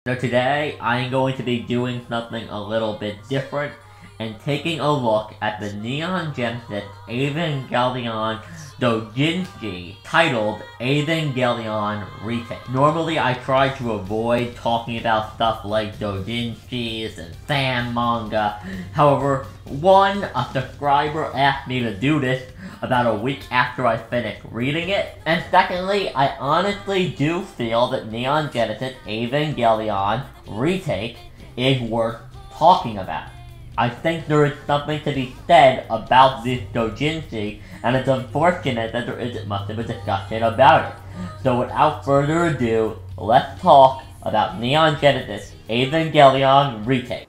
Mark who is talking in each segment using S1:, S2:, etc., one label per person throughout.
S1: So today, I'm going to be doing something a little bit different and taking a look at the Neon Genesis Evangelion Doujinshi titled Evangelion Retake. Normally I try to avoid talking about stuff like doujinshis and fan manga. However, a subscriber asked me to do this about a week after I finished reading it. And secondly, I honestly do feel that Neon Genesis Evangelion Retake is worth talking about. I think there is something to be said about this doujinshi, and it's unfortunate that there isn't much of a discussion about it. So without further ado, let's talk about Neon Genesis Evangelion Retake.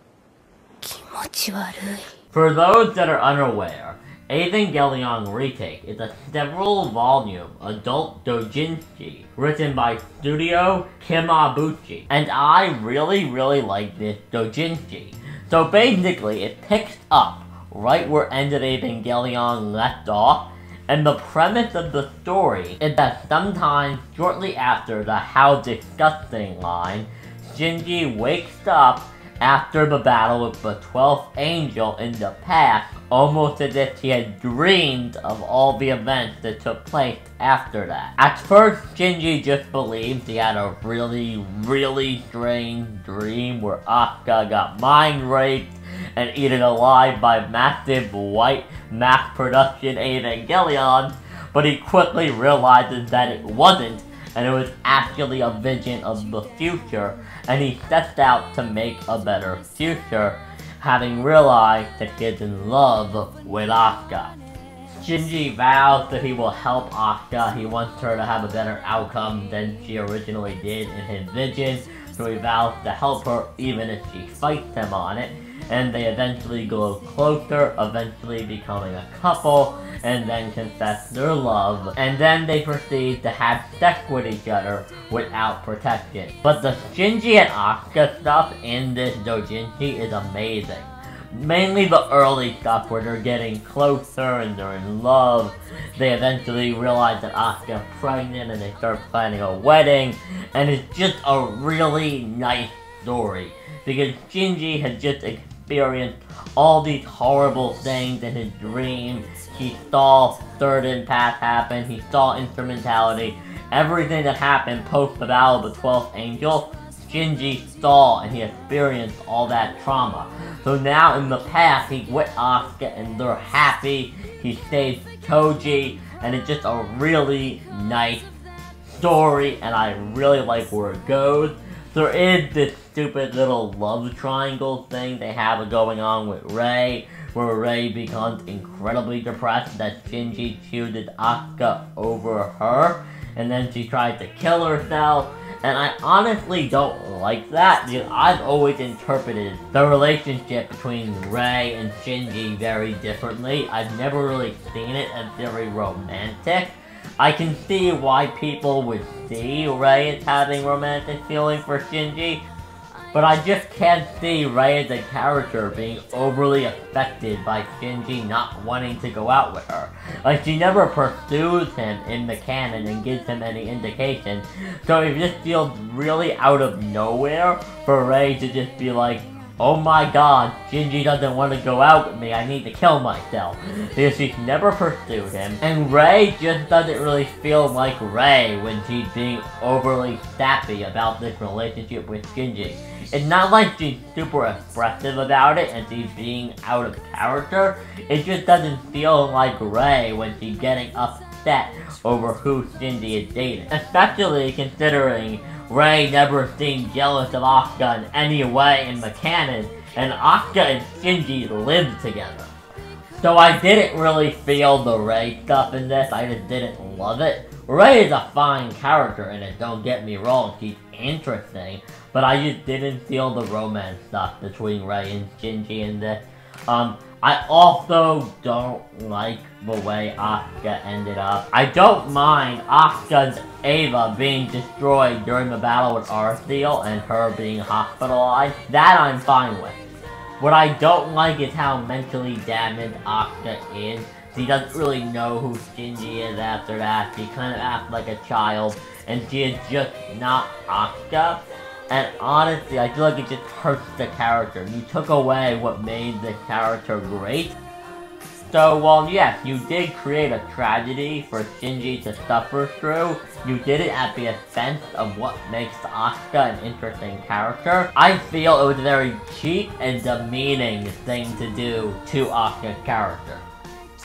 S1: For those that are unaware, Evangelion Retake is a several-volume adult doujinshi written by Studio Kimabuchi, and I really like this doujinshi. So basically, it picks up right where End of Evangelion left off, and the premise of the story is that sometime shortly after the "How disgusting" line, Shinji wakes up after the battle with the 12th angel in the past, almost as if he had dreamed of all the events that took place after that. At first, Shinji just believes he had a really strange dream where Asuka got mind raped and eaten alive by massive white mass production Evangelions, but he quickly realizes that it wasn't, and it was actually a vision of the future, and he sets out to make a better future, having realized that he is in love with Asuka. Shinji vows that he will help Asuka. He wants her to have a better outcome than she originally did in his vision, so he vows to help her even if she fights him on it, and they eventually grow closer, eventually becoming a couple, and then confess their love, and then they proceed to have sex with each other without protection. But the Shinji and Asuka stuff in this doujinshi is amazing. Mainly the early stuff where they're getting closer and they're in love. They eventually realize that Asuka's pregnant and they start planning a wedding, and it's just a really nice story, because Shinji had just experienced all these horrible things in his dream. He saw Third Impact happen, he saw instrumentality, everything that happened post the battle of the 12th angel, Shinji saw and he experienced all that trauma. So now in the past, he's with Asuka and they're happy, he saves Toji, and it's just a really nice story, and I really like where it goes. There is this stupid little love triangle thing they have going on with Rei, where Rei becomes incredibly depressed that Shinji chooses Asuka over her, and then she tries to kill herself, and I honestly don't like that, because I've always interpreted the relationship between Rei and Shinji very differently. I've never really seen it as very romantic. I can see why people would see Rei as having romantic feelings for Shinji, but I just can't see Rei as a character being overly affected by Shinji not wanting to go out with her. Like, she never pursues him in the canon and gives him any indication, so it just feels really out of nowhere for Rei to just be like, oh my god, Shinji doesn't want to go out with me, I need to kill myself. Because she's never pursued him, and Rei just doesn't really feel like Rei when she's being overly sappy about this relationship with Shinji. It's not like she's super expressive about it and she's being out of character, it just doesn't feel like Rei when she's getting upset over who Shinji is dating. Especially considering Rei never seemed jealous of Asuka in any way in the canon, and Asuka and Shinji lived together. So I didn't really feel the Rei stuff in this, I just didn't love it. Rei is a fine character in it, don't get me wrong, she's interesting, but I just didn't feel the romance stuff between Rei and Shinji in this. I also don't like the way Asuka ended up. I don't mind Asuka's Eva being destroyed during the battle with Arthiel and her being hospitalized. That I'm fine with. What I don't like is how mentally damaged Asuka is. She doesn't really know who Shinji is after that. She kind of acts like a child, and she is just not Asuka. And honestly, I feel like it just hurts the character. You took away what made the character great. So while yes, you did create a tragedy for Shinji to suffer through, you did it at the expense of what makes Asuka an interesting character. I feel it was a very cheap and demeaning thing to do to Asuka's character.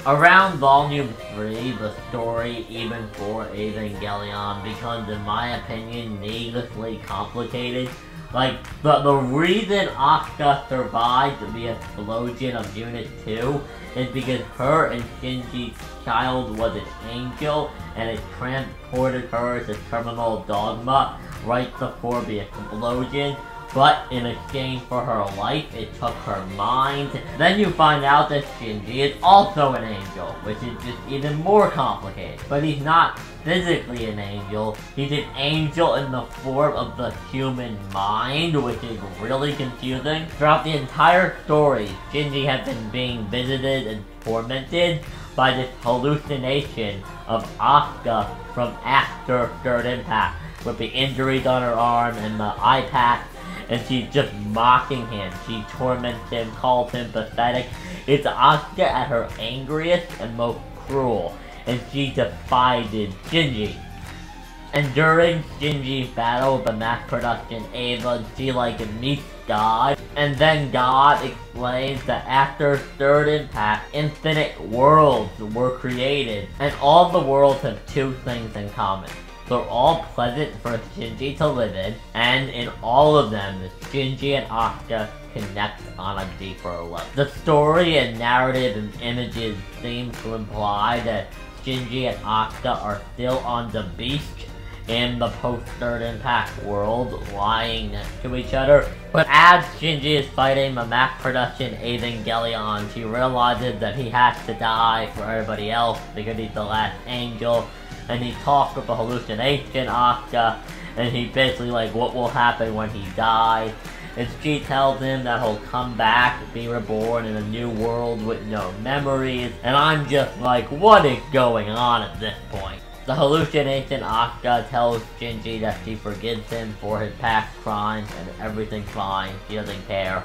S1: Around Volume 3, the story, even for Evangelion, becomes, in my opinion, needlessly complicated. Like, the reason Asuka survived the explosion of Unit 2 is because her and Shinji's child was an angel, and it transported her to Terminal Dogma right before the explosion. But in exchange for her life, it took her mind. Then you find out that Shinji is also an angel, which is just even more complicated. But he's not physically an angel, he's an angel in the form of the human mind, which is really confusing. Throughout the entire story, Shinji has been being visited and tormented by this hallucination of Asuka from after Third Impact, with the injuries on her arm and the eye patch. And she's just mocking him. She torments him, calls him pathetic. It's Asuka at her angriest and most cruel. And she defied Shinji. And during Shinji's battle with the mass production Eva, she meets God. And then God explains that after Third Impact, infinite worlds were created. And all the worlds have two things in common. They're all pleasant for Shinji to live in, and in all of them, Shinji and Asuka connect on a deeper level. The story and narrative and images seem to imply that Shinji and Asuka are still on the beach in the post-Third Impact world, lying next to each other. But as Shinji is fighting the mass production Evangelion, he realizes that he has to die for everybody else because he's the last angel. And he talks with the hallucination Asuka, and he basically what will happen when he dies. And she tells him that he'll come back, be reborn in a new world with no memories. And I'm just like, what is going on at this point? The hallucination Asuka tells Shinji that she forgives him for his past crimes and everything's fine, she doesn't care.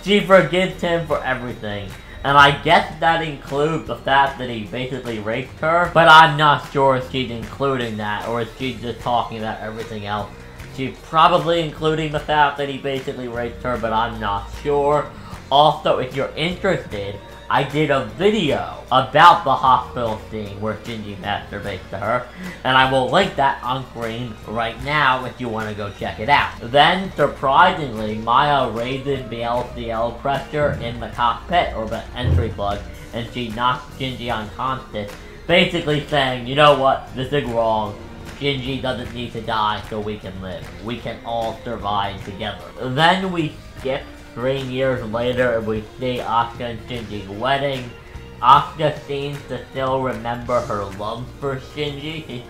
S1: She forgives him for everything. And I guess that includes the fact that he basically raped her, but I'm not sure if she's including that, or if she's just talking about everything else. She's probably including the fact that he basically raped her, but I'm not sure. Also, if you're interested, I did a video about the hospital scene where Shinji masturbates to her, and I will link that on screen right now if you want to go check it out. Then, surprisingly, Maya raises the LCL pressure in the cockpit, or the entry plug, and she knocks Shinji unconscious, basically saying, you know what, this is wrong. Shinji doesn't need to die so we can live. We can all survive together. Then we skip 3 years later, we see Asuka and Shinji's wedding. Asuka seems to still remember her love for Shinji.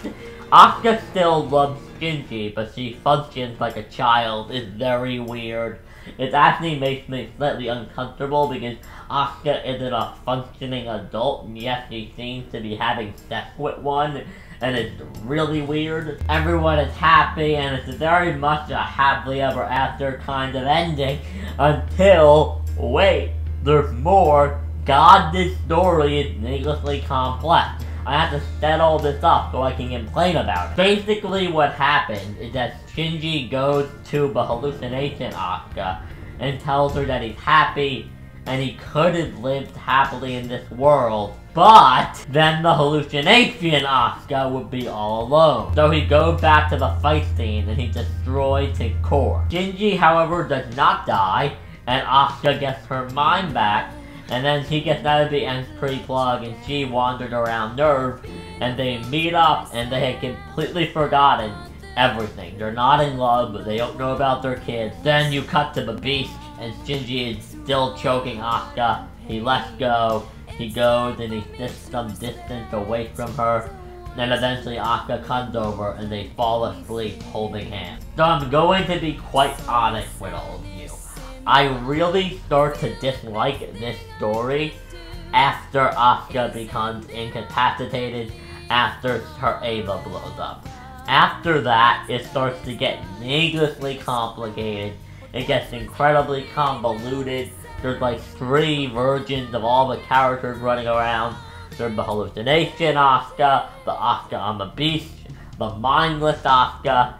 S1: Asuka still loves Shinji, but she functions like a child. It's very weird. It actually makes me slightly uncomfortable because Asuka isn't a functioning adult, and yet she seems to be having sex with one. And it's really weird. Everyone is happy, and it's very much a happily ever after kind of ending, until, wait, there's more. God, this story is needlessly complex. I have to set all this up so I can complain about it. Basically what happened is that Shinji goes to the hallucination Asuka and tells her that he's happy, and he could have lived happily in this world, but then the hallucination Asuka would be all alone. So he goes back to the fight scene and he destroys his core. Shinji, however, does not die, and Asuka gets her mind back, and then he gets out of the entry plug and she wandered around Nerve, and they meet up and they had completely forgotten everything. They're not in love, but they don't know about their kids. Then you cut to the beach and Shinji is still choking Asuka. He lets go. He goes and he sits some distance away from her. Then eventually Asuka comes over and they fall asleep holding hands. So I'm going to be quite honest with all of you. I really start to dislike this story after Asuka becomes incapacitated, after her Eva blows up. After that, it starts to get needlessly complicated. It gets incredibly convoluted. There's like 3 versions of all the characters running around. There's the hallucination Asuka, the Asuka on the beach, the mindless Asuka,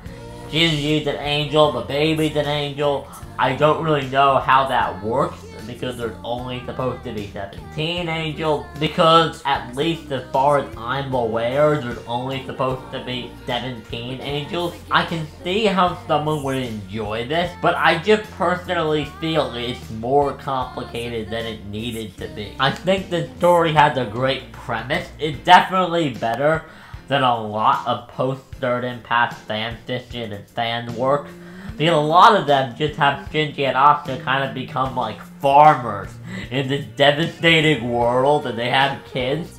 S1: Shinji's an angel, the baby's an angel. I don't really know how that works, because there's only supposed to be 17 angels, because at least as far as I'm aware, there's only supposed to be 17 angels. I can see how someone would enjoy this, but I just personally feel it's more complicated than it needed to be. I think the story has a great premise. It's definitely better than a lot of post-Third Impact fanfiction and fan work. Because a lot of them just have Shinji and Asuka kind of become like farmers in this devastating world, and they have kids,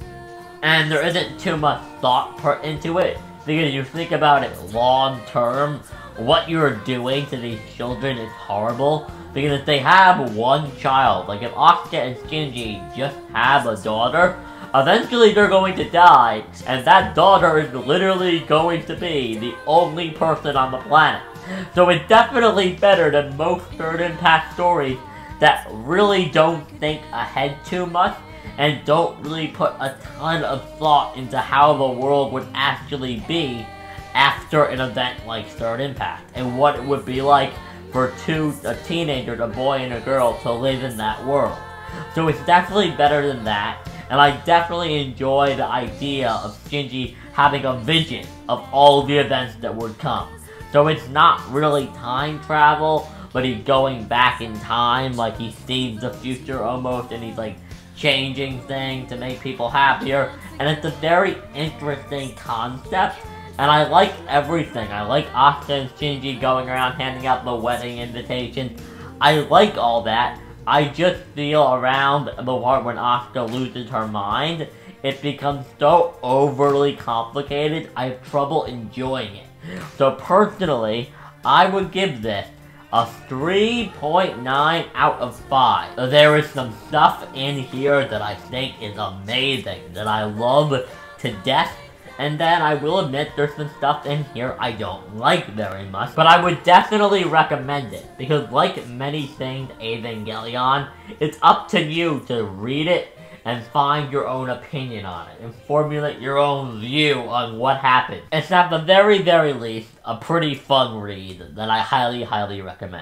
S1: and there isn't too much thought put into it. Because you think about it long term, what you're doing to these children is horrible. Because if they have one child, like if Asuka and Shinji just have a daughter, eventually they're going to die, and that daughter is literally going to be the only person on the planet. So it's definitely better than most Third Impact stories that really don't think ahead too much and don't really put a ton of thought into how the world would actually be after an event like Third Impact, and what it would be like for a teenager, a boy and a girl, to live in that world. So it's definitely better than that, and I definitely enjoy the idea of Shinji having a vision of all the events that would come. So it's not really time travel, but he's going back in time, like he sees the future almost, and he's like changing things to make people happier. And it's a very interesting concept, and I like everything. I like Asuka and Shinji going around handing out the wedding invitations. I like all that. I just feel around the part when Asuka loses her mind, it becomes so overly complicated, I have trouble enjoying it. So personally, I would give this a 3.9 out of 5. There is some stuff in here that I think is amazing, that I love to death, and then I will admit there's some stuff in here I don't like very much, but I would definitely recommend it, because like many things Evangelion, it's up to you to read it and find your own opinion on it, and formulate your own view on what happened. It's at the very, very least a pretty fun read that I highly, highly recommend.